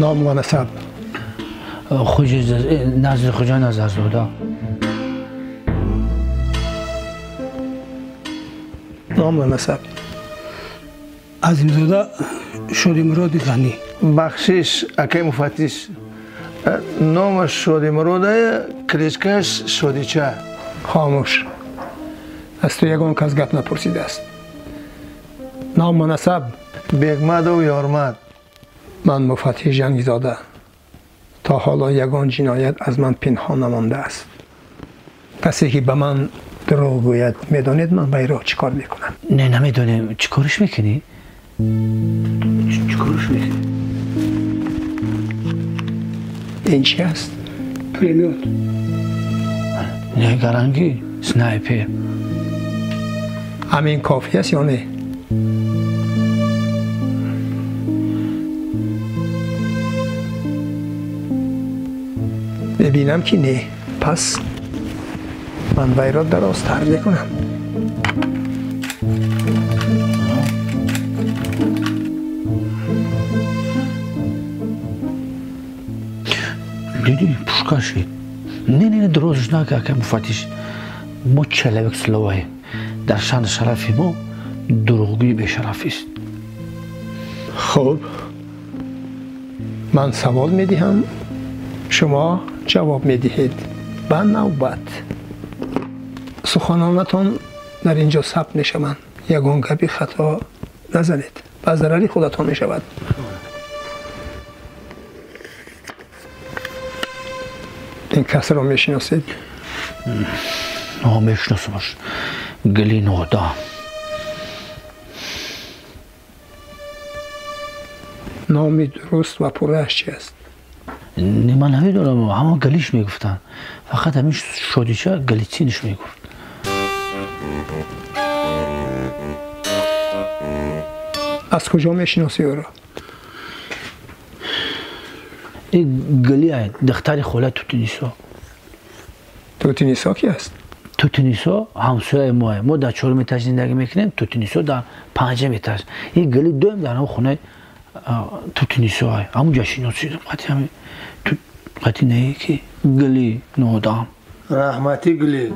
نام و نسب نزد خوجا نظرزاده. نام و نسب عظیمزاده شادی مراد غنی. بخشش اکی مفتیش نام شادی مراده کلیچکش شادیچه. خاموش، از تو یگان کس گپ نپرسیده است. نام و نسب بیگمد و یارمد. من مفتیح جنگیزاده. تا حالا یگان جنایت از من پنهان نمانده است. کسی که به من دروغ گوید میدانید من به را چیکار میکنم؟ نه نمیدونم. چیکارش میکنی؟ چیکارش میکنی؟ این چی است؟ پریمیوت. نه گرنگی سنایپر. همین کافی است یا نه؟ ببینم که نه، پس من وی را درازتر میکنم. دیدی پوشکاشی. نه درازش نکه که مفتیش ما چلوک سلوه در شان شرفی ما دروغگویی به شرفی است. خب من سوال میدهم، شما جواب میدهید. به نوبت سخنانتان در اینجا ثبت میشوند. یگان گپی خطا نزنید، به ضرر خودتان میشود. این کس را میشناسید؟ میشناسمش. گلی نودا. نامی درست و پرهش چی است؟ نه من نمیدونم، همه گلیش میگفتن. فقط همین شادیچه گلیچینش میگفت. از کجا میشناسی او را؟ این گلی های دختر خوله توتینیسا. توتینیسا کی است؟ توتینیسا همسایه ماه. ما در 4 ایتاژ زندگی میکنیم، توتینیسا در 5 ایتاژ. این گلی دوم در هم خونه توتینیسا های. همونجا شناسیدم. قطعی نه که گلی نودام. رحمتی گلی.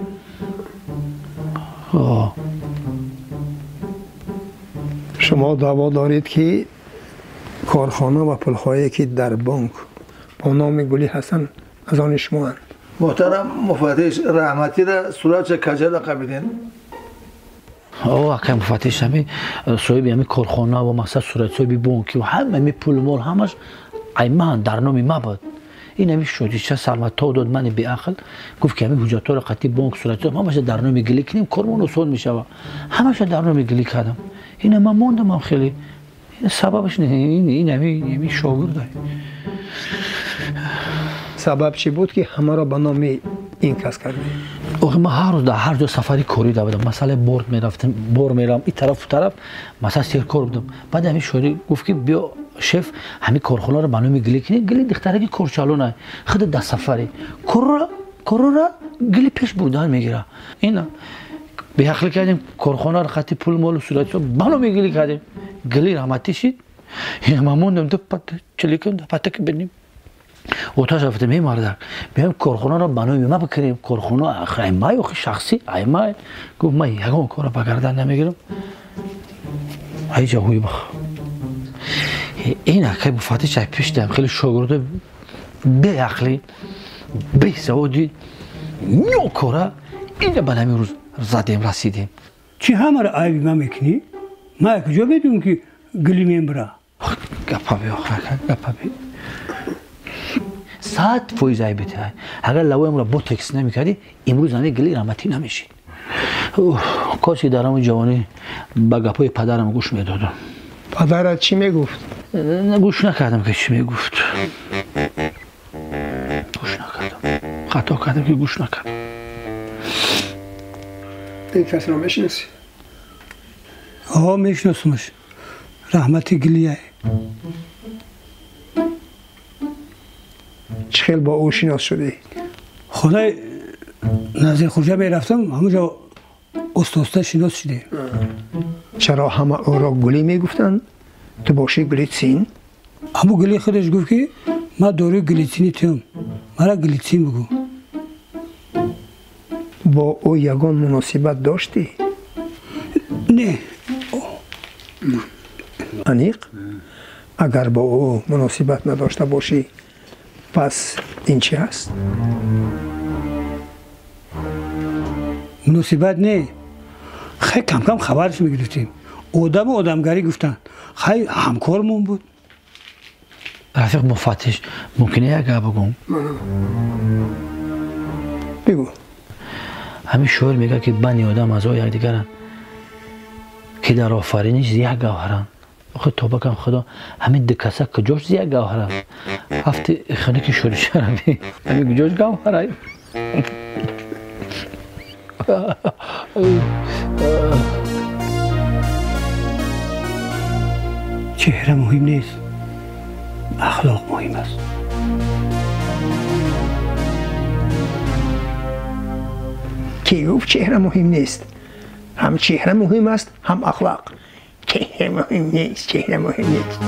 شما دعوا دارید که کارخانه و پلخایی که در بانک با نام گلی هستن از آن شما هستند. محترم مفتیش رحمتی را صورت کجا قبیدین؟ اگه مفتیش همی صاحب همی کارخانه و مثلا صورت صاحب بانکی و همه پول مال همش ایمان در نام ما بود. این همی شادیچه سلمت تا داد من بی عقل گفت که همی حجت ها قطعی بانک صورت صاحب همش در نام گلی کنیم کارمون آسان میشه. همش در نام گلی کردم. این من موندم هم خیلی. این سببش نه. این همی شاگرده. سبب چی بود که همه را به نام این کس کردی؟ ما هر روز در هر جا سفری کاری داشتم. مثلا برد میرفتم، میرم این طرف و طرف مثلا سیر کار بودم. بعد همین شوری گفت که بیا شف همین کارخانه رو به نام گلی کنی. گلی دختره که کارچالونه خود در سفری کارو را گلی پیش بردن میگیره. اینا به عقل کردیم کارخانه رو خطی پول مال و صورت رو به نام گلی کردیم. گلی رحمتی شد. این ما موندم تو چلیکم در پتک بینیم. اوتاش رفتم این مردم بیایم کارخانه را بنای ما بکنیم. کارخانه ایمای و شخصی ایمای گفت من یگان کار را بگردن نمیگیرم. ای جاوی بخ این اکی مفتیش چای پیش دیم خیلی شاگرده بی عقلی بی سوادی نیو کاره اینجا به نمی روز زدیم رسیدیم. چی همه را عیبی ما میکنی؟ ما کجا بدونم که گلی میم برا؟ گپا بی آخر کن گپا بی 100% عیبی های. اگر لویم را با تکس نمیکردی امروز زنه گلی رحمتی نمیشی. کاش در همون جوانی با گپای پدرم گوش میدادم. پدرت چی میگفت؟ گوش نکردم که چی میگفت. گوش نکردم. خطا کردم که گوش نکردم. این کس را میشناسی؟ میشناسمش. رحمتی گلیه. چه خیلی با او شناس شدی؟ خدای نزد خوجا میرفتم همونجا استاد شناس شدی. چرا همه او را گلی میگفتند؟ تو باشی گلی چین؟ همو گلی خودش گفت که ما داروی گلیسینی تیم مرا گلیسین بگو. با او یگان مناسبت داشتی؟ نه. انیق اگر با او مناسبت نداشته باشی پس این چی هست؟ مناسبت نه. خیلی کم کم خبرش میگرفتیم. آدم و آدمگری گفتن. خیلی همکارمون بود. رفیق مفتش ممکنه یک گپ بگم؟ بگو. همین شعر میگه که بنی آدم از یک دیگرن که در آفرینش یک گوهرن. آخه تو بگم خدا همین دکسه کجاش یک گوهرن. هفته خانه که شروع شرمی همین کجاش گوهرن. چهره مهم نیست. اخلاق مهم است. کی گفت چهره مهم نیست؟ هم چهره مهم است هم اخلاق. چهره مهم نیست، چهره مهم نیست.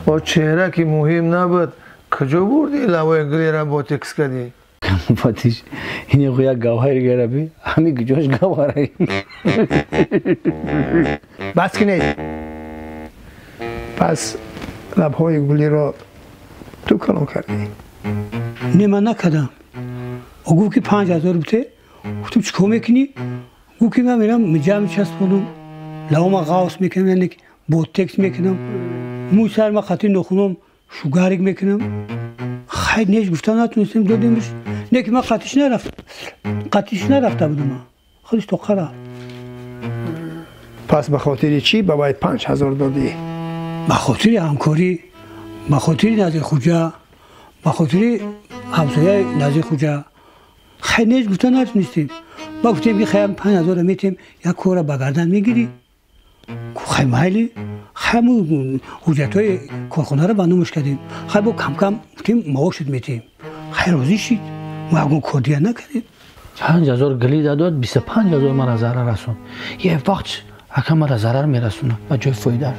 با چهره که مهم نبود کجا بردی لوای گلی را بوتکس کردی؟ مفتش این یک گوهر گربی همین کجاش گوهره. بس که نیست. پس لبهای گلی را تو کلام کردی؟ نه من نکردم. او گفت که 5000 بوده. گفتم چیکار میکنی؟ گفت که من میرم جمع چسبونم. لوام غاوس میکنم یعنی بوتکس میکنم. مو سر ما خطی نخونم شوگرگ میکنم. خیلی نیش گفتم نتونستیم دادیمش. نه که من قطیش نرفته بودم. خودش تو خراب. پس به خاطر چی به باید 5000 دادی؟ به خاطر همکاری، به خاطر نزد خوجا، به خاطر همسایه نزد خوجا. خیلی نیش گفتم نتونستیم. با گفتیم که خیلی 5000 میتیم یک کار به گردن میگیری. خیلی مایلی خیلی حجتهای کارخانه رو بندومش کردیم. خیلی با کم کم گفتیم معاشت میتیم. خیلی راضی شید. ما اگه کردیه نکردیم. 5000 گلی داد 25000 مرا ضرر رسون. یه وقت حکم مرا ضرر میرسونه و جای فایده.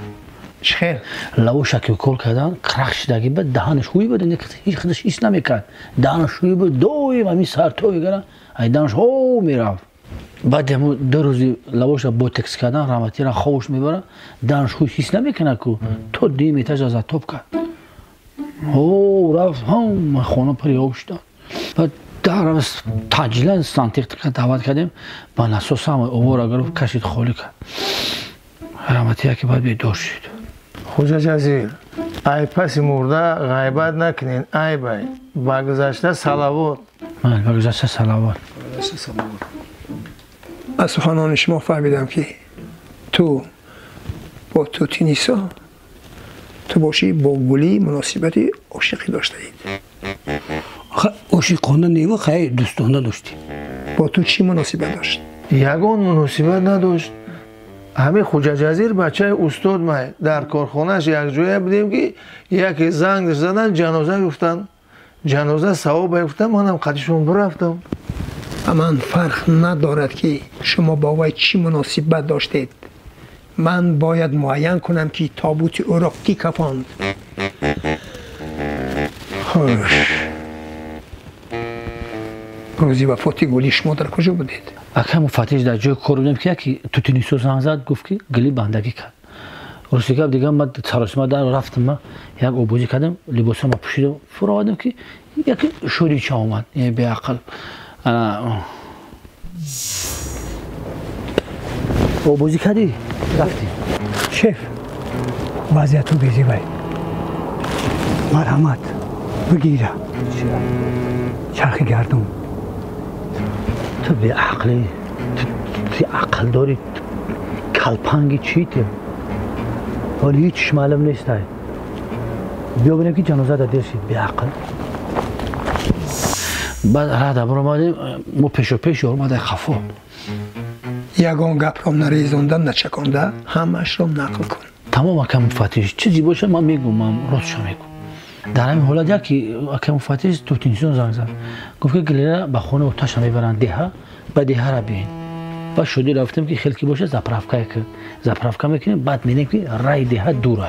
خیر. لو شکی کل کردن کرخش داگی به دهانش خوی بود نه هیچ خودش هیچ نمیکرد. دهانش خوی بود دوی و می سر توی گرا. ای دهانش هو میرفت. بعد هم دو روزی لوش بوتکس کردن رحمتی را خوش میبره دانش خوش هیچ نمیکنه کو تو دیمیتاج از توپ کرد او رفت هم خونه پری اوشتن بعد در تاجیلن سانتیک دعوت کردیم با ناسوس هم اوور اگر کشید خالی کرد رحمتی که بعد بیدار شد خوجا جزیل ای پس مرده غیبت نکنین ای بای با گذشته صلوات با گذشته صلوات از سخنان شما فهمیدم که تو با توتینیسا تو باشی با گلی مناسبت عاشقی داشته اید. عاشقانه نیو خیلی دوستانه داشتیم. با تو چی مناسبت داشت؟ یگان مناسبت نداشت. همه خوجا جزیر بچه استاد مای در کارخانهش یک جایی بودیم که یکی زنگ زدن جنازه گفتن جنازه ثواب گفتن منم قدشون برفتم. من فرق ندارد که شما با وی چی مناسبت داشتید. من باید معین کنم که تابوت او را کی کفاند. خوش روزی وفات گلی شما در کجا بودید؟ اکه مفتش در جای کار بودم که یکی توتینیسو زنگ زد گفت که گلی بندگی کرد. روزی که دیگه من سراسما در رفتم من یک آبوزی کردم لباسم پوشیدم فرو آمدم که یکی شوری چه آمد یعنی به عقل آبوزی کردی رفتی شف وضعیت رو بیزی باید مرحمت بگیره چرخ گردون تو به عقلی تو عقل داری کلپنگی چی تو ولی هیچ معلوم نیست بیا بینیم که جنازه در دیر شید به عقل بعد راه دبر آمدیم ما پیش و پیش آمده خفا یگان گپ را نریزوندن نچکانده همش را نقل کن. تمام اکم فتیش چیزی باشه من میگم من راستشو میگم. در همین حالت یکی اکم فتیش توتینیسون زنگ زد گفت که گلیره به خونه اتاش میبرن ده به ده را بین بعد شدی رفتیم که خیلی باشه زپرافکا میکنیم بعد میبینیم که رای ده دوره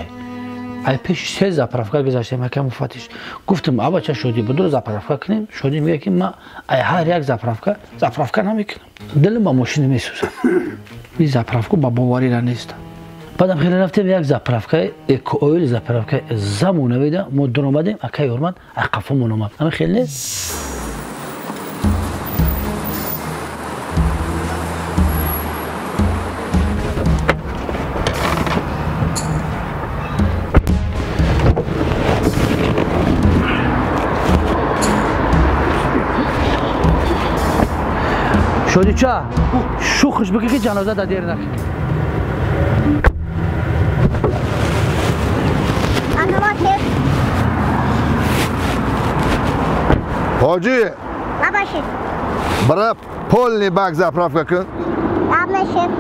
ای پیش 3 заправка گذاشتم یکم فتیش گفتم آبا چه شدی بدون заправка کنیم شدی میگه که ما ای هر یک заправка نمیکنم دلم با ماشین میسوزه این заправка با باوری را نیست بعدم خیلی رفتیم یک заправка اکو اویل заправка زمونه ویده ما دور اومدیم اکی اورمد قفمون اومد اما خیلی نیست شدی چه؟ شوخش بگی که جنازه دا دیر نکنی حاجی نباشید برای پول باگ заправка کن نباشید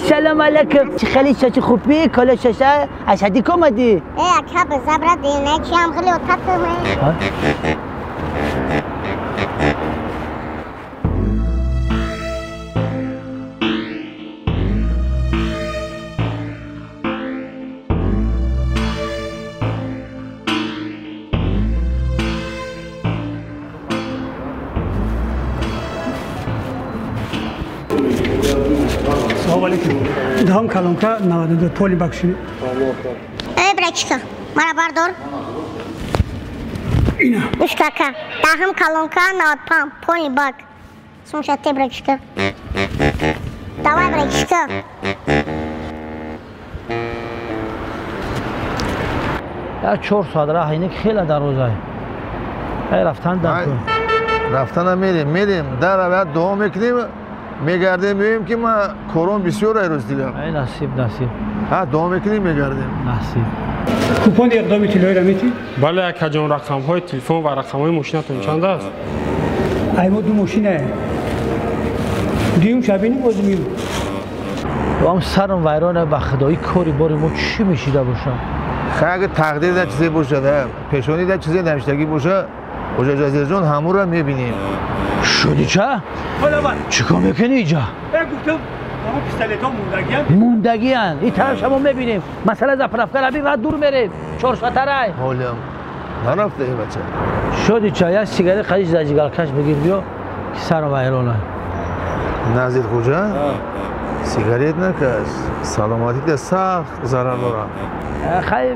سلام علیکم چی خیلی چه خوبی کلا ششه اشهدی کمدی ای اکا به زبره دینه چی هم خیلی اتاقمه سلام علیکم دهم کلانکا 92 پولی بخشی ای برچکا مرا بردار اینا گوش کاکا دهم کلانکا 95 پولی باگ سمشتی برچکا давай برچکا یا 4 ساعت راه اینک خیلی دروازه رفتن در رفتن میریم در بعد دوم میکنیم میگردیم میبینیم که ما کرونا بسیار ایروز دیگه ای نصیب ها دوم میکنیم میگردیم نصیب کوپن اقدامی تلوی را میتی بله یک جان رقم های تلفن و رقم های ماشینتون چند است؟ ای ما 2 ماشینه دیوم شبینی باز میرم و هم سرم ویرانه به خدایی کاری باری ما چی میشیده باشم اگه تقدیر در چیزی باشه پیشونی در چیزی نوشتگی باشه اوجا جزیر جان همون را میبینیم شدی چه؟ حالا من چیکار میکنی اینجا؟ گفتم اما پیستالیت ها موندگی هن این طرف شما میبینیم مسئله zapravka را بعد دور میریم 4 ساعت رای حالم نرفته ای بچه شدی چه؟ یک سیگاری قلیج در جگرکش بگیر بیا که سرم ویرانه نظیر خوجا سیگاریت نکش سلامتی ده سخت ضرر دارم خیلی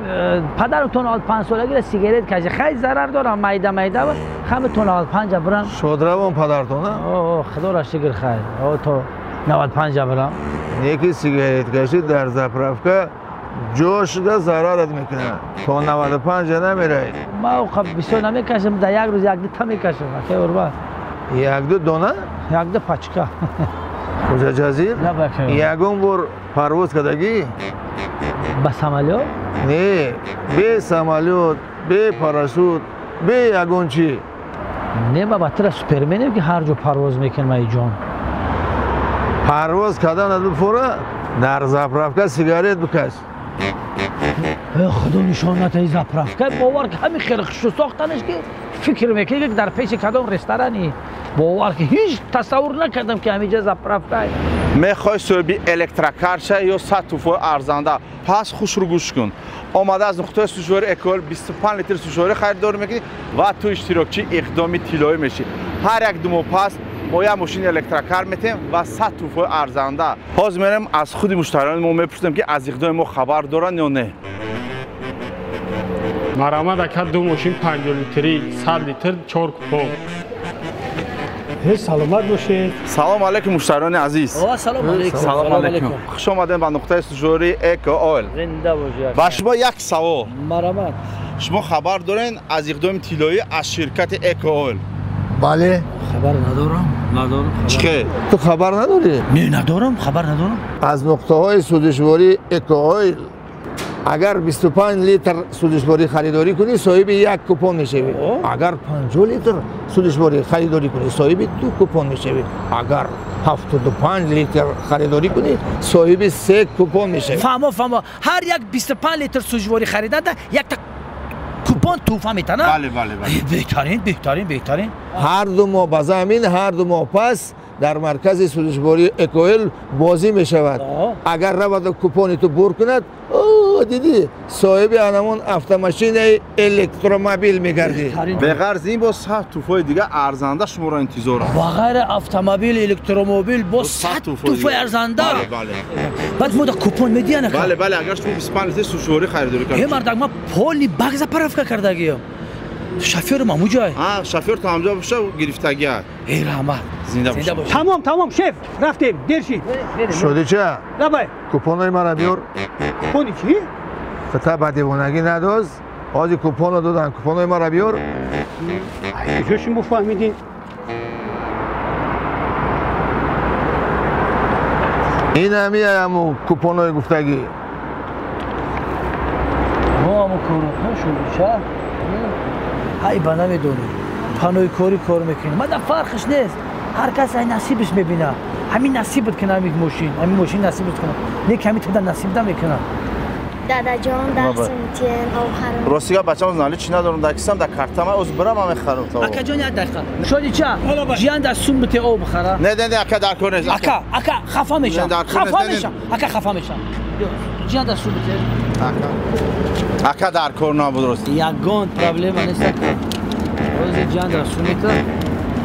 پدرتون 5 سالگی را سیگارت کشه خیلی ضرر دارم میده و خمتون 5 برم شدروان پدرتونه اوه خدا را شکر خیر او تو 95 برم یکی سیگاریت کشید در zapravka جوش ده ضررت میکنه تو 95 نمیره ما خب 20 نمیکشم در یک روز یک تا میکشم که قربان یک دو دونه یک دو پچکا کجا جزیر نه بخیر یگون بر پرواز کردگی با سمالیو نه به سمالیوت به پاراشوت به یگون چی نه ما بطور سوپرمنیم که هر جا پرواز میکنم ای جان پرواز کردن از فورا در zapravka سیگاریت بکش خدا نشانت ای zapravka باور که همین خیلی خوش ساختنش که فکر میکنی که در پیش کدام رستورانی باور که هیچ تصور نکردم که همینجا zapravka میخوای صوبی الکتریکار شه یا 100 توفای ارزنده پس خوش رو گوش کن آمده از نقطه سوژواری اکول 25 لیتر سوژواری خریدار میکنی و تو اشتراکچی اقدامی طلایی میشی هر یک دو پس ما یک ماشین الکتریکار میتیم و 100 توفای ارزنده باز میرم از خود مشتریان ما میپرسیم که از اقدام ما خبر دارن یا نه مرامت اکا 2 ماشین 5 لیتری 100 لیتر 4 کوپن سلامت باشید سلام علیکم مشتریان عزیز سلام علیکم سلام علیکم خوش آمدین به نقطه سوژواری اکو اویل زنده باشید با شما یک سوال مرامت شما خبر دارین از اقدام طلایی از شرکت اکو اویل بله خبر ندارم چیه تو خبر نداری ندارم خبر ندارم از نقطه های سودشواری اکو اویل اگر 25 لیتر سودشواری خریداری کنی صاحب یک کوپن میشوی اگر 50 لیتر سودشواری خریداری کنی صاحب 2 کوپن میشوی اگر 75 لیتر خریداری کنی صاحب 3 کوپن میشوی فهمو هر یک 25 لیتر سوژواری خریدن یک تا کوپن کوپن توفه میتنه. بله بله بله. بهترین. هر دو ماه به زمین، هر دو ماه پس در مرکز سوزشباری اکوئل بازی می شود. اگر رود کوپن تو بور کند، دیدی صاحب همون افتا-ماشین الکترومبیل میگردی. به غرض این با 100 توفای دیگه ارزنده شما را انتظار است. بغیر اتومبیل الکترومبیل با 100 توفه ارزنده. بله بله. بعد ما کوپن میدین اکا. بله بله. اگر شما 25 لیتر سوژواری خریداری کنید. مردک ما پولی بغز پرفکا کردگیم. شفیور ما موجای. شفیور تا همجا باشه گرفتگی است. ای رحمت. زنده باشه. تمام شف رفتیم درشی شده چه؟ ربای کوپنای مرا بیار. کوپنی چی؟ فتا بدیوانگی نداز. آزی کوپن رو دادن، کوپنای مرا بیار. چجورشون بفهمیدین؟ این همو کوپنای گفتگی. ما همو کارو شده چه؟ های با نمیدونی پانوی کار میکنی. من فرقش نیست. هر کس های نصیبش میبینه. همین نصیبت کنه همین ماشین نصیبت کنه. نیک همین تو نصیب دا میکنه. دادا جان درس میتین آخر. راستیگه بچه‌م نالی چی ندارم دکسم در کارتم از برام میخرم تا. اکا جان یک دقیقه. شدی چه؟ جیان در سوم بته او بخره. نه اکا در کار نیست. اکا خفا میشم. اکا خفا میشم. جیان در سوم بته. اکا در کار نبود راست. یگان پرابلم نیست. روز جان در سوم بته.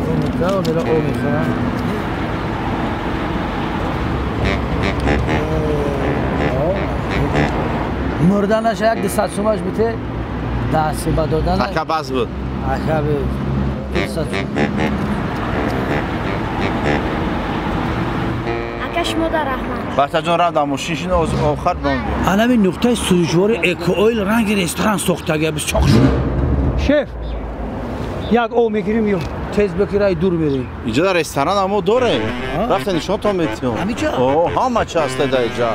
او میخواد برای او میخواد. مردنش یک 200 سومش بته. دست با دادن. اکا باز بود. اکا بود. 200 سوم. اکاش مادر رحمت. بچه جان رفت در ماشینشین از آخر بمون. همین نقطه سوژواری اکوئل رنگ رستوران ساختگی بس چاق شد. شف یک او میگیریم یا تیز بکیرای دور میریم. اینجا در رستوران همو داره. رفت نشون تا میتیم. همینجا. همه چی هست در اینجا.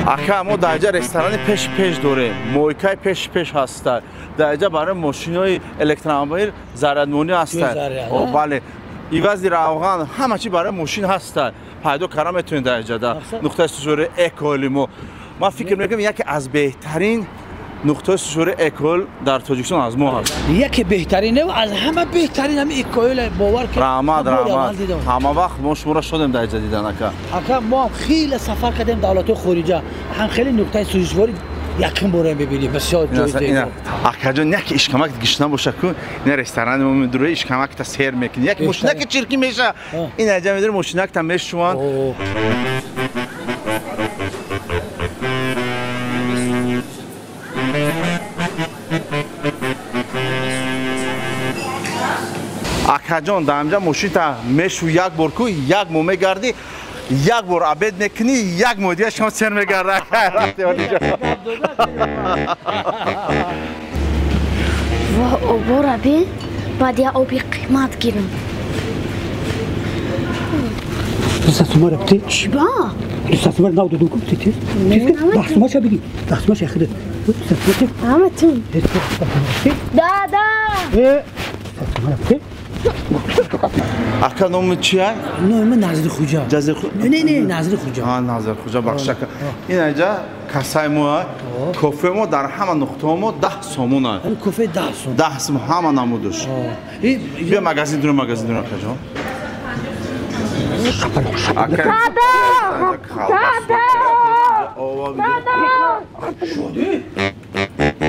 اکا همو در اینجا رستوران پیش داره. مویکای پیش هست. در اینجا برای ماشینای الکترومبیل زردمونی هست. بله. ایوازی روغن همه چی برای ماشین هست. پیدا کردن میتونید در اینجا در نقطه سوژواری اکوئل. ما فکر میکنم یکی از بهترین نقطه سوژواری اکوئل در تاجیکستان از ما هست. یکی بهترینه و از همه بهترین هم اکوئل باور که رحمت همه وقت ما شما را شدیم در اینجا دیدن اکا ما هم خیلی سفر کردیم دولت خارجه هم خیلی نقطه سوژواری یکم بریم ببینیم بسیار جایزه. اکا جان یک اشکمک گشنه باشه کن این رستوران ما میدوره اشکمک تا سیر میکنی یک ماشینک چرکی میشه این اینجا میداره ماشینک تا میشه شما اکا جان در اینجا ماشین تا میشه یک بار کو یک مو میگردی یک بار عبید میکنی یک مودیه شما سر میگرده و اوبور عبید بعد یا اوبی قیمت گیرم 200 تومن رفتی؟ چی با؟ 200 تومن نو دادم گفتی تیز؟ بحث ماشه بگی بحث ماشه اخیره 200 تومن همه تون دادا 200 تومن رفتی؟ اکا نام چیه؟ نام ناظر خوجا. نه ناظر خوجا. ناظر خوجا بخشک. این اینجا کاسای ما کافه ما در همه نقطه ما 10 سومون است. این کافه 10 سوم. 10 سوم همه نمودش. بیا مغازین دور اکا جان.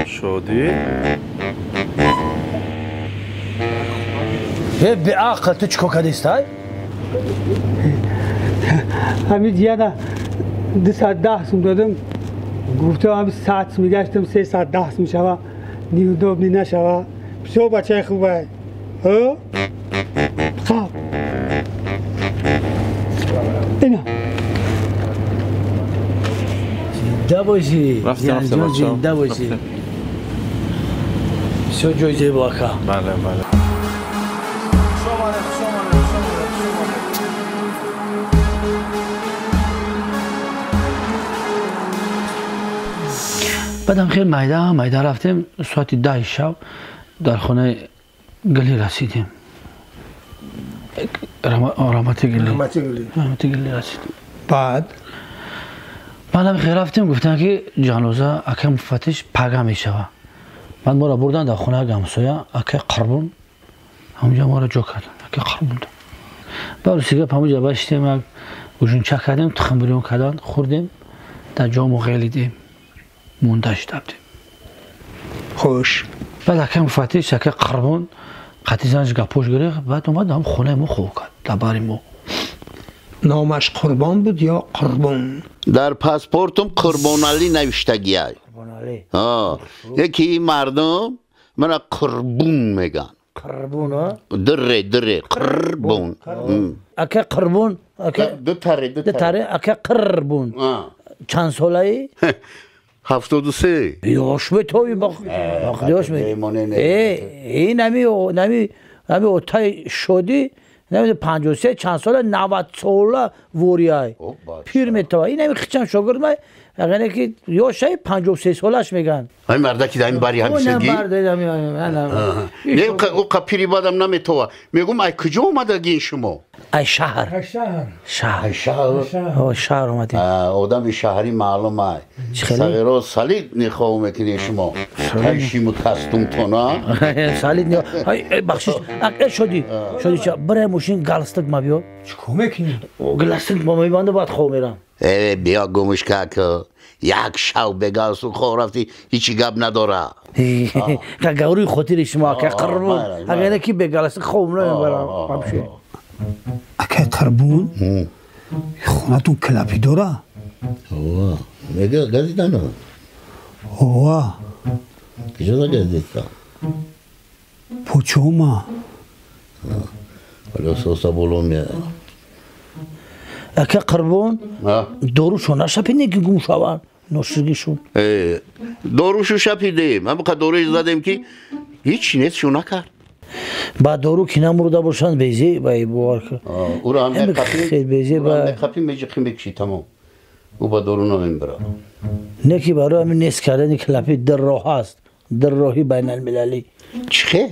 شدی؟ به عقل تو چیکار کردیست های؟ همین دیانا 210 سوم دادم گفته همین 100 سوم میگشتم 310 سوم شوه نیو دوبنی نشوه بسیار بچه خوبه ها؟ خب اینا زنده باشی رفته زنده باشی بسیار جایزه باکا بله بعدم خیلی میده رفتیم ساعت 10 شب در خانه گلی رسیدیم رحمت گلی رسیدیم بعد بعدم خیلی رفتیم گفتن که جنازه اکه مفتش پگه میشوه. بعد ما را بردن در خونه گمسایه اکه قربون همونجا ما را جو کردن اکه قربون دن. بعد سیگه همونجا باشتیم گوشون چک کردیم تخم بریون کردن خوردیم در جامو غلیدیم موندش دادیم. خوش بعد اکه مفتش اکه قربون قطعی زنش گپوش گرفت بعد اومد هم خونه ما خوب کرد لباری ما. نامش قربان بود یا قربون؟ در پاسپورتم قربان علی نوشتگی های. یکی مردم من قربون میگن. قربون ها؟ دره قربون. اکه قربون دو تره اکه قربون چند ساله ای؟ 73 یاش به توی باقیاش این نمی اوتای شدی نمیده 53 چند ساله 90 ساله وریای پیر میتوه این نمی خیچم شاگرد من اگر که یاشای 53 سالش میگن های مرده که دایم بری همیشگی نه او پیری بادم نمیتوه میگم ای کجا اومدگین شما؟ ای شهر شهر اومدیم آدم شهری معلوم های صغیرها سالید نخواه میکنی شما تایشیم و کستوم تونا سالید نخواه بخشش اکل شدی چه برای موشین گلستک ما بیاد چکو میکنی؟ گلستک ما میبانده باید خواه میرم بیا گمش که یک شو بگاس و خواه رفتی هیچی گب نداره که گوری خاطر شما که قربون اگر نکی بگلستک خواه میرم اکه قربون خونتون کلاپی داره؟ اوه میگه گزیدن اوه کجا دا گزیدن؟ پوچوما ولی سوسا بولون میاد اکه قربون داروشو نشپیدیم که گم شوند نوشگیشون داروشو شپیدیم من بخواه داروش زدیم که هیچ نیستشو نکرد بعد دارو که نمورده باشند بیزی بایی بوار که او را هم نقفیم میجه خیم بکشی تمام او با دارو نمیم برا نکی برای همین نیست کردن کلپی در راه هست در راهی بین المللی چه خیر؟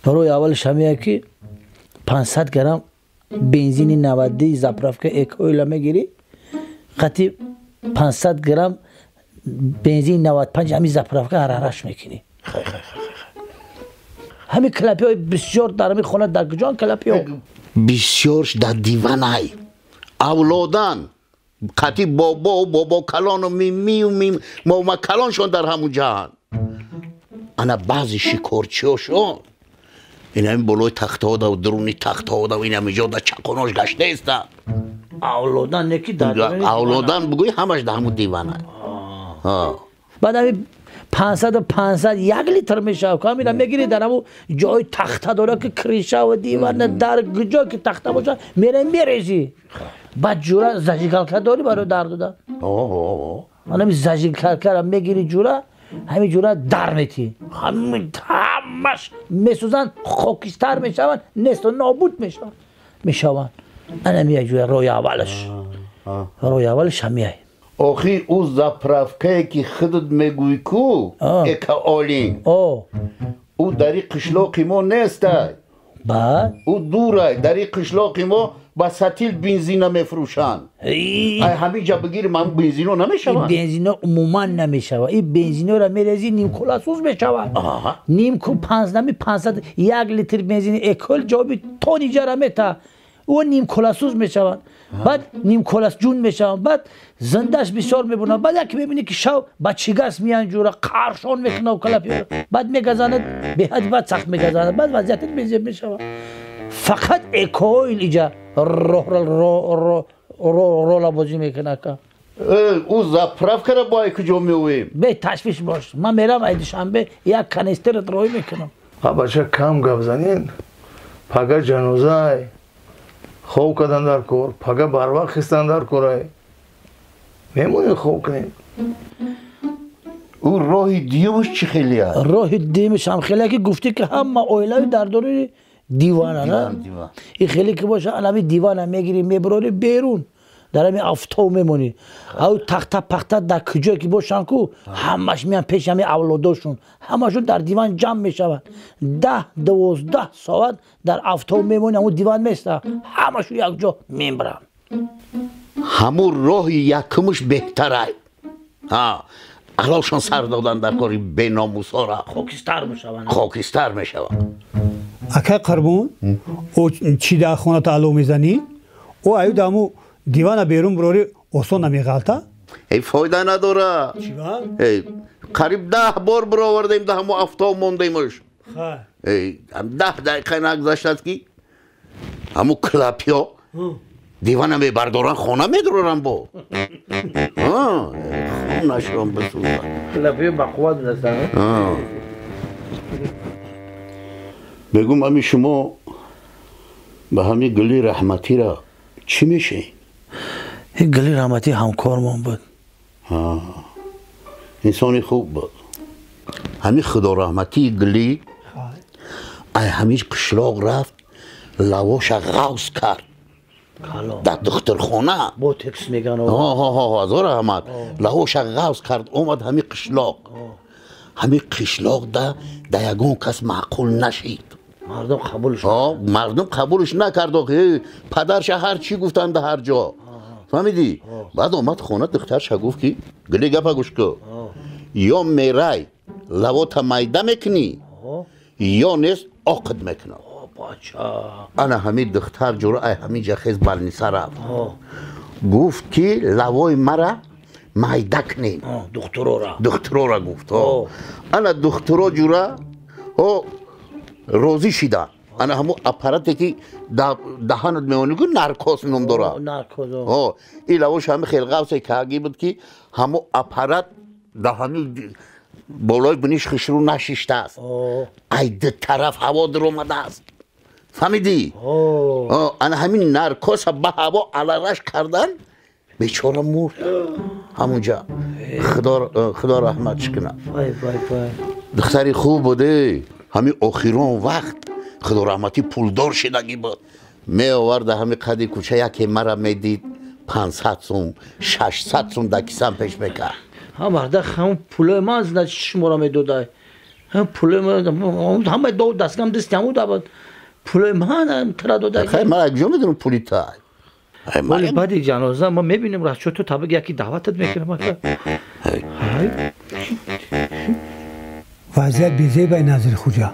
داروی اولش همیه که 500 گرم بنزین 90 زپرفکه اکویل میگیری قطعی 500 گرم بنزین 95 همین زپرفکه هرارش میکنی همین کلپی های بسیار در همین خونه در کجان کلپی ها بسیارش در دیوان های اولادن قطعی بابا کلان و میمی ماما کلانشون در همون جهان انا بعضی شکرچی هاشون این همین بلوی تخت ها و درونی تخت ها و این همین جا در چقاناش گشته ایستن اولادن نکی در اولادن بگوی همش در همون دیوان های بعد همین 500 یک لیتر میشه که همینا میگیری در همون جای تخته داره که کریشه و دیوان در جا که تخته باشه میریزی بعد جورا زجیگل داری برای در دادن من همین زجیگل میگیری جورا همین جورا در میتی همش میسوزن خاکستر میشون نست و نابود میشون من یک جورا روی اولش همیه آخی او زپرفکه که خودت میگوی کو اکا آلین او داری قشلاقی ما نیسته بعد او دوره داری قشلاقی ما با ستیل بنزین میفروشن همین جا بگیریم هم بنزین ها نمیشون این بنزین ها عموما نمیشون این بنزین ها را میرزی نیم کلاسوز میشون نیم کل 500 یک لیتر بنزین اکل جابی تونی جا میتا او نیم کلاسوز میشون بعد نیم کلاس جون میشون بعد زندش بسیار میبونه بعد یکی میبینی که شو بچگس میان جورا قارشون میکنه و کلپی بعد میگذاند به حد بعد سخت میگذاند بعد وضعیت بنزین میشون فقط اکویل اینجا رولا بازی میکنه که او زپرف کرده با کجا میویم به تشویش باش من میرم عید شنبه یک کنیستر روی میکنم بچه کم گپ زنین پگه جنازه خوب کردن در کور پگه بر وقت خستن در کورای میمونی خوب کنیم او راه دیمش چی خیلی هست؟ راه دیمش هم خیلی که گفتی که همه اویلوی در دوری دیوانه نه؟ این خیلی که باشه همین دیوانه میگیری میبراری بیرون در همین افتاو میمونی او تخته پخته در کجا که باشن کو همش میان پیش همین اولاداشون همشون در دیوان جمع میشون 10-12 ساعت در افتاو میمونی همون دیوان میسته همشون یک جا میبرن همون راه یکمش بهتره الانشان سر دادن در کاری بیناموس ها را خاکستر میشوند اکه قربون او چی در خونه تعلو میزنی او ایو دامو دیوان بیرون بروری اصلا نمیغلطه ای فایده نداره چی با؟ قریب 10 بار برآوردیم ده همو افتاب موندیمش ای هم 10 دقیقه نگذشت که همو کلپیا دیوانه میبردارن خانه میدرارن با خونه شان بسوزن کلپیا بقوت دستن بگم امی شما به همین گلی رحمتی را چی میشه؟ این گلی رحمتی همکارمان بود انسانی خوب بود همین خدا رحمتی گلی ای همیش قشلاق رفت لواش غوص کرد در دخترخانه با تکس میگن هزار احمد لواش غوص کرد اومد همین قشلاق در یگون کس معقول نشید مردم قبولش نکرد پدرش هر چی گفتن در هر جا فهمیدی؟ بعد اومد خونه دخترش گفت که گلی گپا گوش که یا میرای لوات میده میکنی یا نیست عقد میکنه انا همین دختر جورا ای همین جا خیز بلنیسه رفت گفت که لوای مرا میده کنیم دخترو را گفت انا دخترو جورا روزی شیدن انا همون اپاراتی که دهانت میونی که نارکوس نام داره این لواش همه خیلی غوصه کاغی بود که همون اپارات دهانی بالای بنیش خشرو نشیشته است ای ده طرف هوا در اومده است فهمیدی؟ انا همین نارکوس به هوا علارش کردن بیچاره مرد همونجا خدا رحمتش کنه دختری خوب بوده همین آخرون وقت خدا رحمتی پولدار شدگی بود می آورد همین قدی کوچه یکی مرا میدید 500 سوم 600 سوم در کیسم پیش میکرد برده همون پوله ما از نه شما را میدوده هم پوله ما همه دو دستگم دستی همون دابد پوله ما ترا دوده خیلی من اگه میدونم پولی تا ولی بعد جنازه ما میبینیم راست تو طبق یکی دعوتت میکنم وضعیت بیزه بای نظر خوجا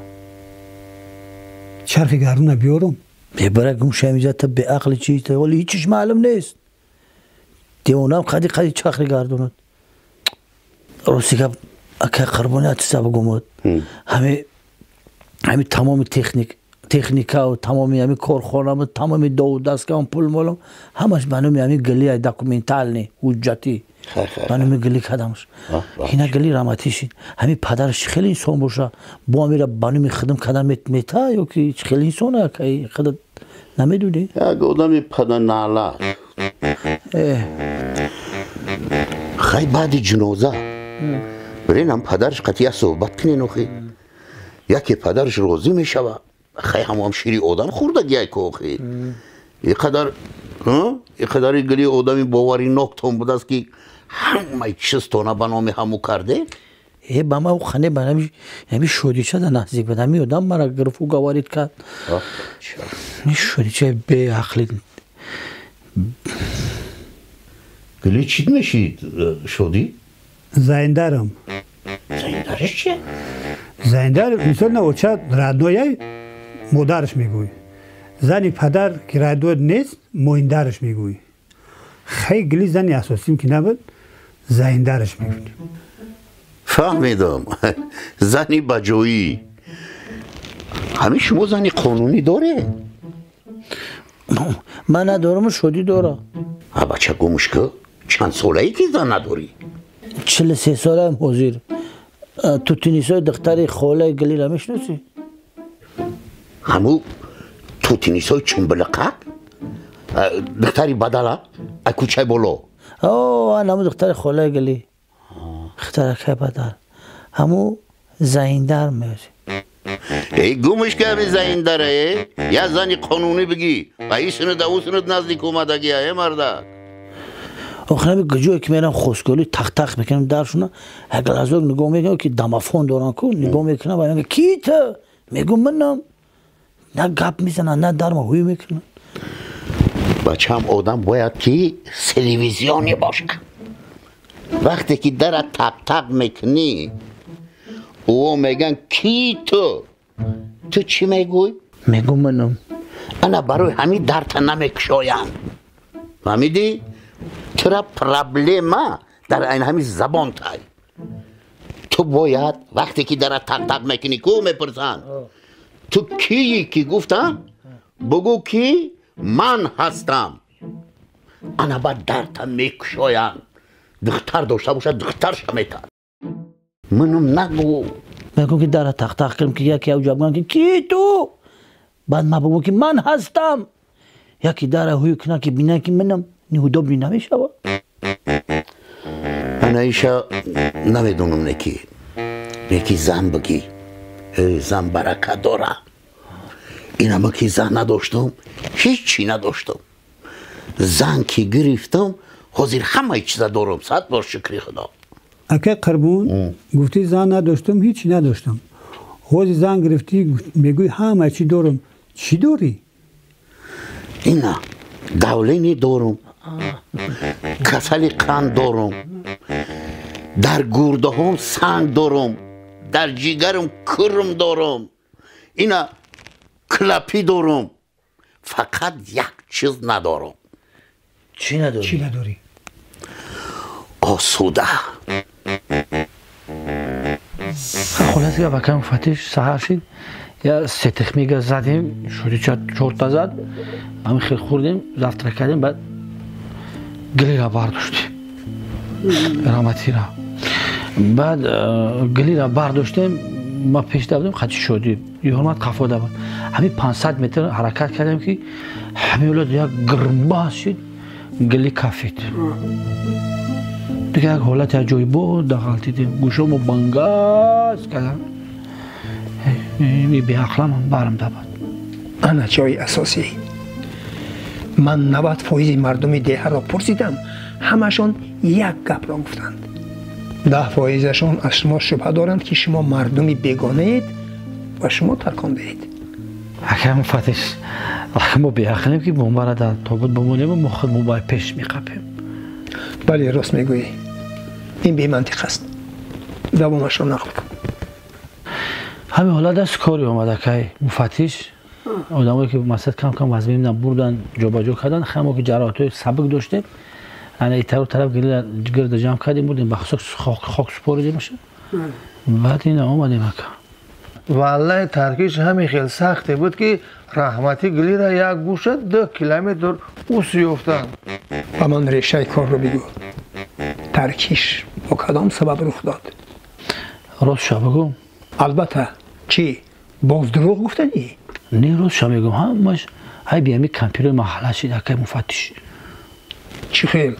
چرخ گردون بیارم ببره گم شمیجه تا به عقل چیزه ولی هیچیش معلوم نیست دیونم قدی چرخ گردوند روسی که اکه قربانی اتیسه بگمود همه تمام تکنیکا و تمامی همه کارخانه و تمامی دو دست که هم پول مولم همش بنامی همه گلی داکومنتال نی حجتی بنامی گلی کدامش اینا گلی رحمتی شید همه پدرش خیلی انسان باشه با میره بنامی خدم کدام میتا یا که خیلی انسانه که خودت نمیدونی یک آدمی پدر ناله خیلی بعد جنازه برین هم پدرش قطعه صحبت کنین اخی یکی پدرش روزی میشوه خیلی هم شیری آدم خورده گیه که اخی یک قدر گلی آدمی باوری نکتون بود است که همه چیستانه بنامی همو کرده با ما خانه بنامی همی شودیچه در نزدیک بود همی آدم مرا گرفت و گوارید کرد همی شودیچه به عقلی گلی چی نشید شدی؟ زایندارم زایندارش چیه؟ زایندار مثل نوچه رادوی مادرش میگوی زنی پدر که رادو نیست مویندارش میگوی خیلی گلی زنی اساسیم که نبود زایندارش میگوی فهمیدم زنی بجویی همین شما زنی قانونی داره؟ من ندارم شدی داره بچه گمش که چند ساله ای که زن نداری؟ 43 ساله هم حضیر تو تونیسای دختری خوله گلی را میشناسی؟ همو تو تونیسای چنبلقه؟ دختری بدله؟ کوچه بولو؟ همو دختری خوله گلی دختری که بدل همو زایندار میشه ای گمش که همین زاینداره یا زنی قانونی بگی و این سند او سند نزدیک اومدگی های مرده آخه نمی گجوی که میرم خوشگلی تخت میکنم درشونه اگر از اوگ نگاه میکنم که دمافون دارن کن نگاه میکنم و میگم کی تو؟ میگم منم نه گپ میزنن نه در ما هوی میکنن بچه هم آدم باید که تلویزیونی باشه وقتی که در تق تق میکنی او میگن کی تو چی میگوی؟ میگم منم انا برای همین درت نمیکشایم فهمیدی؟ چرا پرابلما در این همین زبان تای تو باید وقتی که در تق تق میکنی کو میپرسن تو کیی که گفتم بگو کی من هستم انا با درت میکشایم دختر داشته باشه دختر شمیتن منم نگو میگم که در تق تق کنم که یکی او جواب که کی تو بعد ما بگم که من هستم یکی در هوی کنه که بینه که منم نیودابلی نمیشه انا ایشا نمیدونم نکی زن بگی زن برکت داره اینا ما که زن نداشتم هیچی نداشتم زن که گرفتم حاضر همه چیز دارم 100 بار شکری خدا اگه قربون گفتی زن نداشتم هیچی نداشتم حاضر زن گرفتی میگوی همه چی دارم چی داری؟ اینا دولینی دارم کسل قند دارم در گرده هم سنگ دارم در جیگرم کرم دارم اینا کلپی دارم فقط یک چیز ندارم چی نداری؟ چی نداری؟ آسوده خلاص که وقتی فتیش سهر شد یا سه تخمیگه زدیم شدی چورتا زد همین خیلی خوردیم زفتره کردیم بعد گلی را برداشتیم رحمتی را بعد گلی را برداشتیم ما پیش دویدیم خطی شدیم یه حرمت قفاده بود همین 500 متر حرکت کردیم که همین اولاد یک گرمباز شد گلی کافید دیگه یک حالت یک جایی بود داخل دیدیم گوشمو بنگاز کردم بی اقلام هم برم دباد انا جای اساسی من 90% مردم دیه را پرسیدم همشون یک گپ را گفتند 10%شون از شما شبه دارند که شما مردمی بیگانه اید و شما ترکانده اید اگر فتش ما بیاخلیم که بمباره در تابوت بمونیم و ما خود موبایل پیش میقپیم بله راست میگویی این بی منطق است دوامش را نقل کن همین حالا دست کاری آمده که مفتش آدمایی که مسجد کم کم وزن میدن بردن جابجا کردن خیلی که جراحت‌های سبک داشته انا ایتر طرف گرد جمع کردیم بردیم بخصوص خاک سپاریده میشه بعد این آمدیم مکه والله ترکیش همین خیلی سخته بود که رحمتی گلی را یک گوشه 2 کیلومتر اوس یافتن و من ریشه کار رو بگو ترکیش با کدام سبب رخ داد راست شو بگو البته چی باز دروغ گفتنی نه راست شو میگم همش های بیامی کمپیوتر محله شد که مفتش چی خیل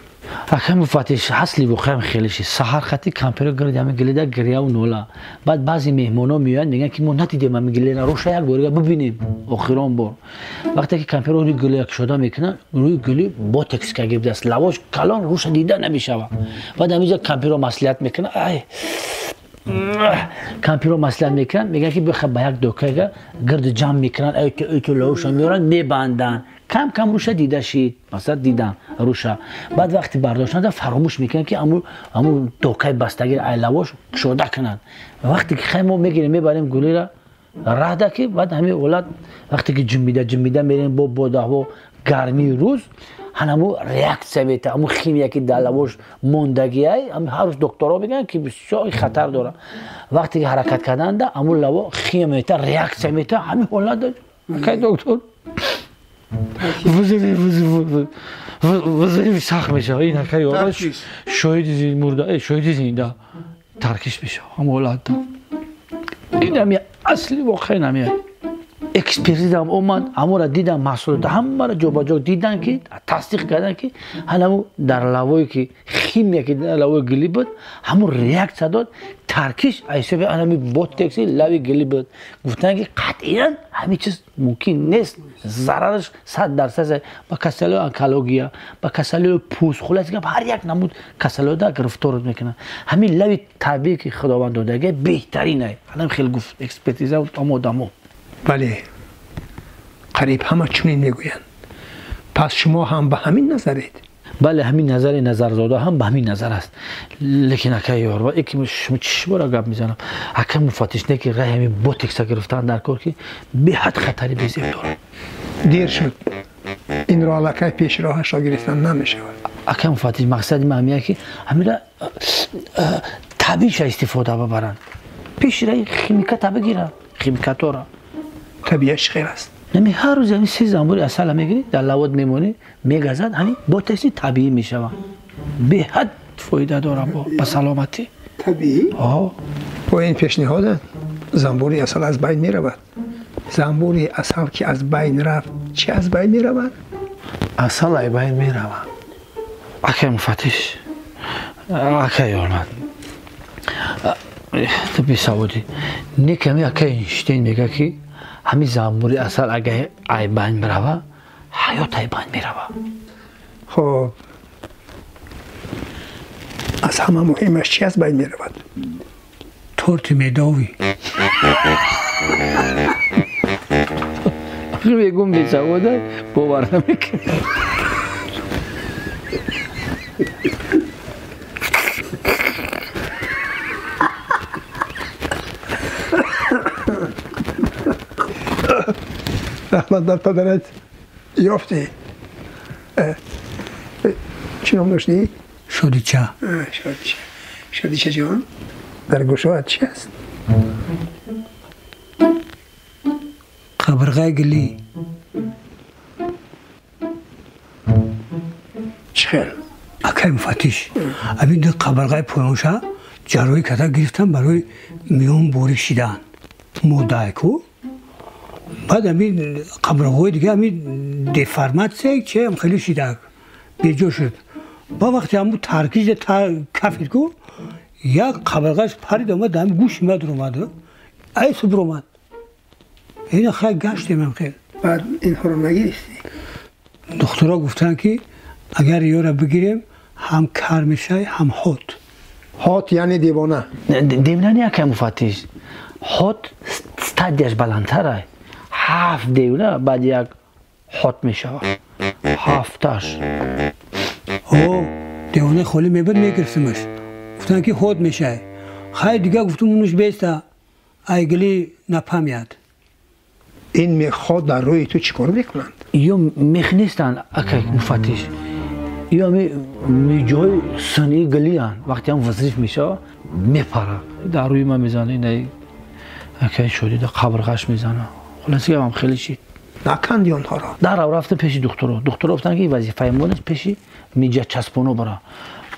اخه مفتش اصلی واقعا خیلی شد سحر خطی کمپیوتر گرد همه گلیده گریه و نولا بعد بعضی مهمونا میان میگن که ما ندیدیم همین گلیده روش یک بار ببینیم آخرام بار وقتی که کمپیوتر روی گلی شده میکنن روی گلی با تکس که گرفته است لواش کلان روش دیده نمیشه بعد همینجا کمپیوتر مصلحت میکنه کمپیوتر مصلحت میکنن میگن که بخواه به یک دوکه گرد جمع میکنن ایتو لوش میارن میبندن کم کم روشه دیده شید مثلا دیدم روشه بعد وقتی برداشتن فراموش میکنن که امو دوکه بستگیر ایلواش شده کنن وقتی که خیمو میگیریم میبریم گلی را راه که بعد همین اولاد وقتی که جنبیده میریم با دهو گرمی روز همو ریاکسیون میته همو خیمی که در لواش موندگی های هر روز دکترها میگن که بسیار خطر داره وقتی که حرکت کردن همو لوا خیمی میته ریاکسیون میته همین اولاد که دکتر وزیر سخت میشه این که یارش شاید مرده شاید زنده ترکیش میشه هم اولاد این همی اصلی واقعی نمیاد اکسپریز هم اومد همو را دیدن محصولات همه را جا دیدن که تصدیق کردن که همو در لوایی که خیمی که در لوای گلی بود همو ریاکت داد ترکیش ایسه به همین بوت تکسی لوی گلی بود گفتن که قطعا همین چیز ممکن نیست ضررش 100% با کسل آنکولوژیا با کسل پوست خلاص که هر یک نمود کسل دا گرفتار میکنن همین لوی طبیعی که خداوند داده بهترینه الان خیلی گفت اکسپرتیزا و آمادمو بله قریب همه چنین میگویند پس شما هم به همین نظرید؟ بله همین نظر نظرزاده هم به همین نظر است لیکن اکه یار یکی شما چشم را گپ میزنم اکه مفتش نه که راه همین بوتکس گرفتن در کار که به حد خطری بزرگ داره دیر شد این را لکه پیش راهش را گرفتن نمیشه اکه مفتش مقصد من که همین طبیعیش استفاده ببرن پیش رای خیمیکات بگیرن خیمیکات را طبیعش خیر است نمی هر روز همین 3 زنبور اصل میگیری در لواد میمونی میگذد همین با تکسی طبیعی میشوه به حد فایده داره با سلامتی طبیعی با این پیشنهاد زنبوری اصل از بین میرود زنبوری اصل که از بین رفت چی از بین میرود اصل از بین میرود اکه مفتش اکه یارمد طبی سعودی نیکمی اکه اینشتین میگه که همین زنبوری اصل اگه ای بین بروه حیات ای بین میروه خب از همه مهمش چی از بین میرود تورت میداوی بگم بی سعوده باور نمیکنه رحمت در پدرت یافتی چی نام داشتی؟ شادیچه شادیچه جان در گوشوات چی هست؟ قبرغه گلی چی خیل؟ اکه مفتش امین دو قبرغه پویانشا جروی کتا گرفتن برای میون بوری شیدن مدعی کو بعد همین قبرغه دیگه همین دیفرمت سه چه هم خیلی شیده بیجا شد با وقتی همون ترکیز کفید کو یک قبرغهش پرید آمد همین گوش مد رو اومد ای صبر اومد این خیلی گشتیم هم خیلی بعد این ها رو نگیستی؟ دکترها گفتن که اگر یه را بگیریم هم کر میشه هم هات یعنی دیوانه دیوانه نیه که مفتش هات ستادیش بلندتره 7 دیوانه بعد یک هات میشه 7تاش دیوانه خالی میبرد میگرفتمش گفتن که هات میشه خیلی دیگه گفتم اونش بیسته ایگلی نپامیاد این میخواد در روی تو چیکار میکنند؟ یا میخنیستن اکه مفتش یا می جای سنی گلی هن وقتی هم وظیف میشه میپره در روی من میزنه اینه اکه شدی در قبرغش میزنه خلاصی هم خیلی شید نکندی اونها را؟ در رو رفته پیش دکتر گفتن که این وظیفه مونش پیش میجه چسبونو برا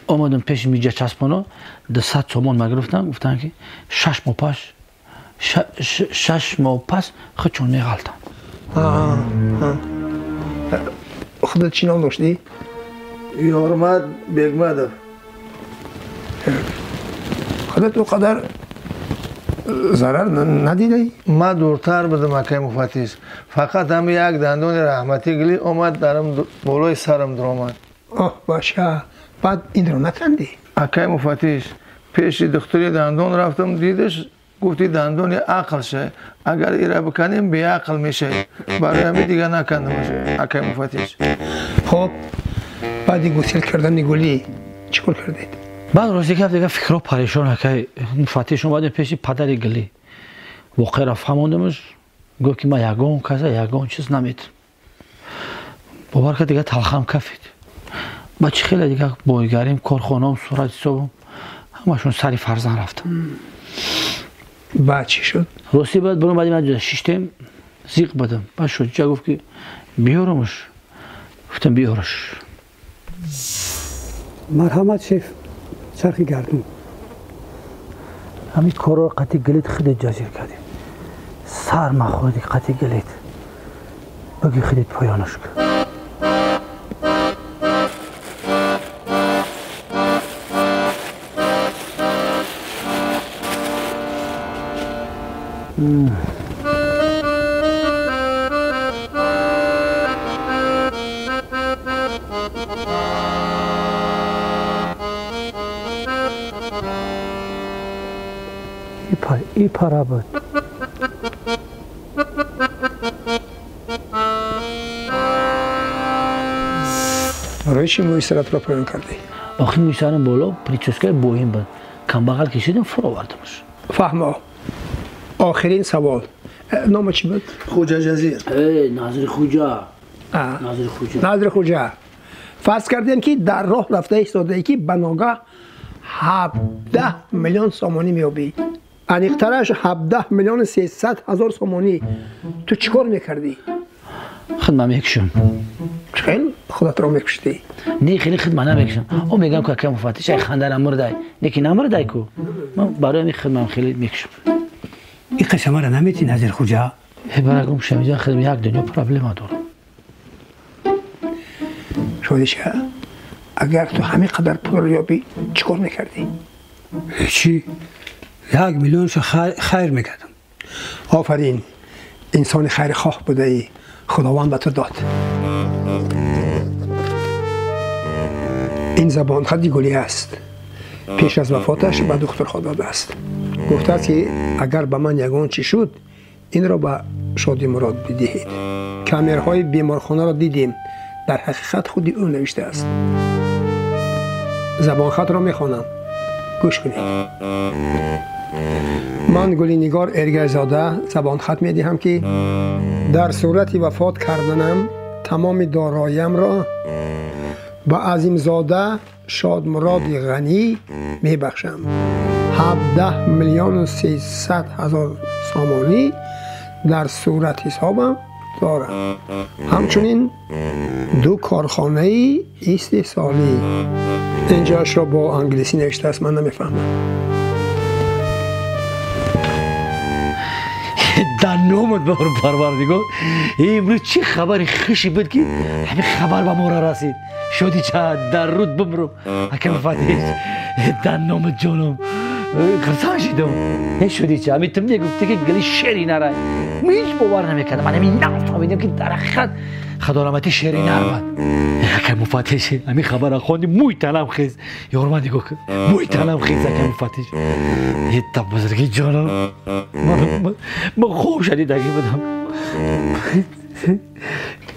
آمدم پیش میجه چسبونو 200 تومان مگرفتن گفتن که 6 ماه پس خودشون میغلطن خودت چی نام داشتی؟ یارمد بگمده خودت او قدر ضرر ندیدی؟ من دورتر بودم اکه مفتش فقط هم یک دندون رحمتی گلی اومد درم بالای سرم در آمد باشه بعد این رو نکندی؟ اکه مفتش پیش دکتری دندون رفتم دیدش گفتی دندون عقل شه اگر ایره بکنیم بی عقل میشه برای همین دیگه نکندم اکه مفتش خب بعدی گسیل کردن گلی چیکار کردید؟ بعد روزی که دیگه فکر پریشان که مفتش اومد پیش پدر گلی واقعا را فهموندمش گفت که من یگان چیز نمیتونم باور که دیگه تلخم کفید بچه خیلی دیگه بایگریم کارخانه هم صورت حسابم همشون سری فرزن رفتم بعد چی شد؟ روزی بعد برون بعدی من شیشتیم زیق بدم بعد شد جا گفت که بیارمش گفتم بیارش مرحمت شیف چرخی گردون همین کار رو قطعی گلیت خیلی جازیر کردیم سر مخوردی قطعی گلیت بگی خیلی پایانش کرد ای پارا بود برای چی موی سرت را پایان کردی؟ آخه میسرم بالا پریچوسکای بوهیم بود کم بغل کشیدم فرو آوردمش. فهمه. آخرین سوال نام چی بود؟ خوجا جزیر. ناظر خوجا. ناظر خوجا. فرض کردین که در راه رفته ایستاده که بناگاه 17 میلیون سامانی میابی. انیقترش 17 میلیون 300 هزار سامانی. تو چیکار میکردی؟ خدمت میکشم. خیلی خودت را میکشتی؟ نه خیلی خدمت نمیکشم. او میگم که کم مفتش خنده نمردای. نکی نمردای کو. من برای می خدمت خیلی میکشم. این قسم را نمیتی ناظر خوجا؟ برگم شمیجان خدمت یک دنیا پرابلم دارم. شادیشه اگر تو همین قدر پول یابی چیکار میکردی؟ چی؟ 1 میلیونش خیر میکردم. آفرین انسان خیر خواه بوده ای خداوند به تو داد. این زبان خطی گلی است. پیش از وفاتش به دختر خود داده است. گفته است که اگر به من یگان چی شد این را به شادی مراد بدهید. کامیرهای بیمارخانه را دیدیم در حقیقت خودی او نوشته است. زبان خط را میخوانم گوش کنید. من گلی نگار ارگزاده زبان خط میدهم که در صورت وفات کردنم تمام داراییم را به عظیم زاده شاد مراد غنی میبخشم. 17 میلیون و 300 هزار سامانی در صورت حسابم دارم. همچنین 2 کارخانه استحصالی. اینجاش را با انگلیسی نوشته است من نمیفهمم. در نامت بر پروردگار امروز چی خبر خوشی بود که همین خبر به ما را رسید. شدی چه در رود بمرو اکم فتیش در نام جانم خرسان شدم. شدی چه همین تو میگفتی که گلی شعری نره من هیچ باور نمیکردم. من همین نفهمیدم که در حقیقت خدارمتی شعری نرمد. اکم فتیش همین خبر خواندی موی تنم خیز یارمان دیگو که موی تنم خیز اکم فتیش یه تا بزرگی جانم من خوب شدید اگه بدم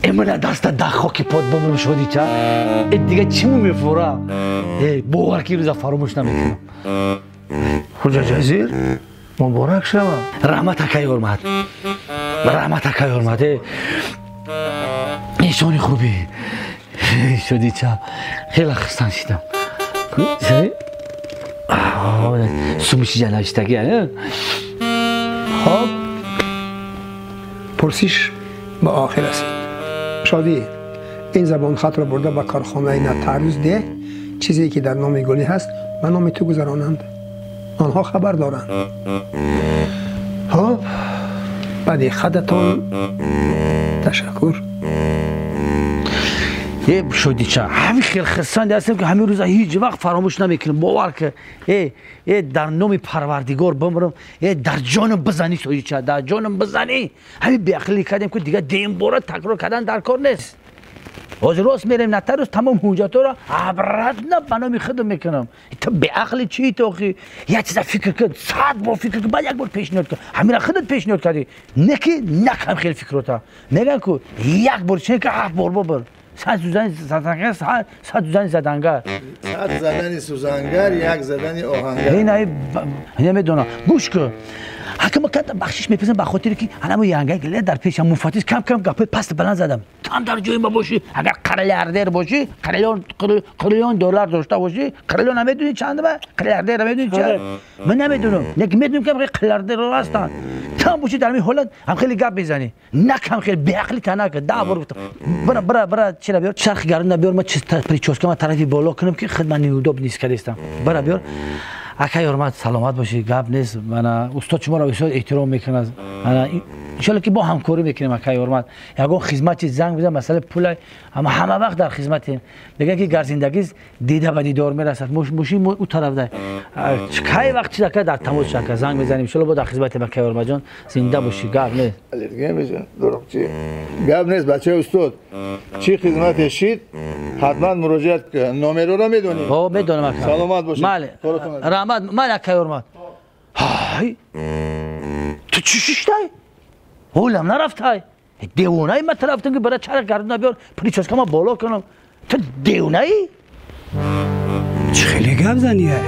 امروز دست در خاکی پاد بمونم. شدی چه دیگه چی میفورم باور که روز فراموش نمیکنم. خوجا جزیر مبارک شما. رحمت اکای حرمت رحمت اکای حرمت ایشانی خوبی شدی چه خیلی خستان شدم. سومیشی جلاشتگی خب پرسیش به آخر است. شادی این زبان خط را برده به کارخانه نتعرض ده. چیزی که در نام گلی هست به نام تو گذرانند. آنها خبر دارند. خب بعد خدتان تشکر. یه شدی چه همین خیلی خستان هستم که همین روزا هیچ وقت فراموش نمیکنم. باور که در نام پروردگار بمرم در جانم بزنی. شدی چه در جانم بزنی همین بی عقلی کردیم که دیگه دیم باره تکرار کردن در کار نیست. از راست میریم نتر روز تمام حجت را عبرت نه بنامی خودم میکنم. تو به عقل چی تو اخی یه چیز فکر کرد 100 بار فکر کرد بعد یک بار پیشنهاد کرد همین خودت پیشنهاد کردی نه که نکم خیلی فکرتا میگن که یک بار چه که 7 بار ببر. 100 زدن زدنگر 100 زدن سوزنگر یک زدن آهنگر. این نمیدونم گوش کن. حکم کردم بخشش میپزم به خاطر که الان یانگای گله در پیشم مفتیش کم کم گپ پست بلند زدم. tam در جای ما باشی اگر قرارداد باشی قریلیون دلار داشته باشی قریلیون نمیدونی چنده قرارداد نمیدونی چند من نمیدونم نک میدونم که قرارداد رو هستن تام باشی در این حالت هم خیلی گپ میزنی نکم خیلی بی عقلی تناک دا برا چرا بیار چرخ گردن بیار ما چه پریچوسکا ما طرفی بالا کنم که خدمت نیودوب نیست کردم برا بیار اکای حرمت سلامت باشی گپ نیست من استاد شما را بسیار احترام میکنم انا ان شاء الله که با همکاری میکنیم اکای حرمت یگان خدمت زنگ بزنم مسئله پول همه وقت در خدمتیم میگن که گر زندگی دیده به دیدار میرسد مشین اون طرف ده کی وقت چیزا که در تماس شک زنگ میزنیم ان شاء الله با در خدمت اکای حرمت جان زنده باشی گپ نیست الگه میزن دروغچی گپ نیست بچه استاد چی خدمت شید حتما مراجعت کن نمره رو میدونی میدونم اکای سلامت باشی بله رحمت مال اکای حرمت های تو چی شیشتای هولم نرفت های دیوانه ای من طرفتم که برای چرخ گردن بیار پریچوسکا ما بالا کنم تو دیونه ای؟ چه خیلی گپ زنیه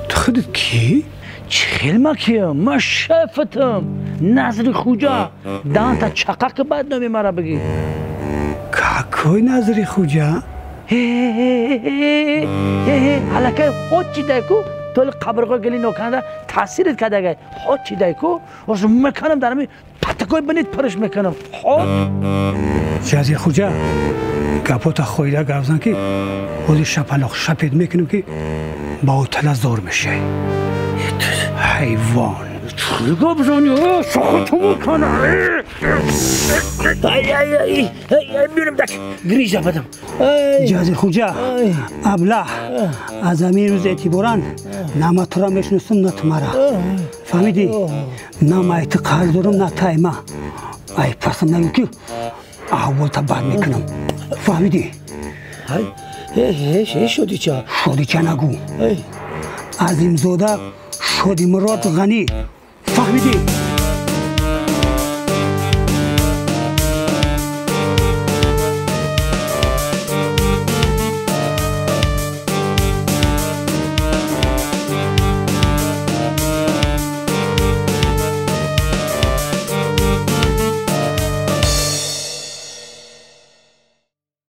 تو خودت کی؟ چه خیلی ما کیم؟ ما شفتم نظری خوجا دان تا چقاق بدنامی مرا بگی کاکوی نظری خوجا؟ حالا که خود چی دای کو طول قبرگاه گلی نکنده تاثیرت کده گای خود چی دای کو واسه میکنم درمی پتکوی بنید پرش میکنم خود جزیر خوجا گپوتا خویده گپ زن که خودی شپلق شپید میکنم که با اوتلا زور میشه حیوان چی گپ زنی سخوتو میکنه بیرم دک گریجه بدم جزیر خوجا ابله از همین روز اعتباران نه تو را میشنستم نه تو مرا فهمیدی؟ نه ما اعتقاد دارم نه تایما ای پسم نگو که اول تا بعد میکنم فهمیدی؟ شدی چه؟ شدی چه نگو عظیم زاده شدی مراد غنی فهمیدی؟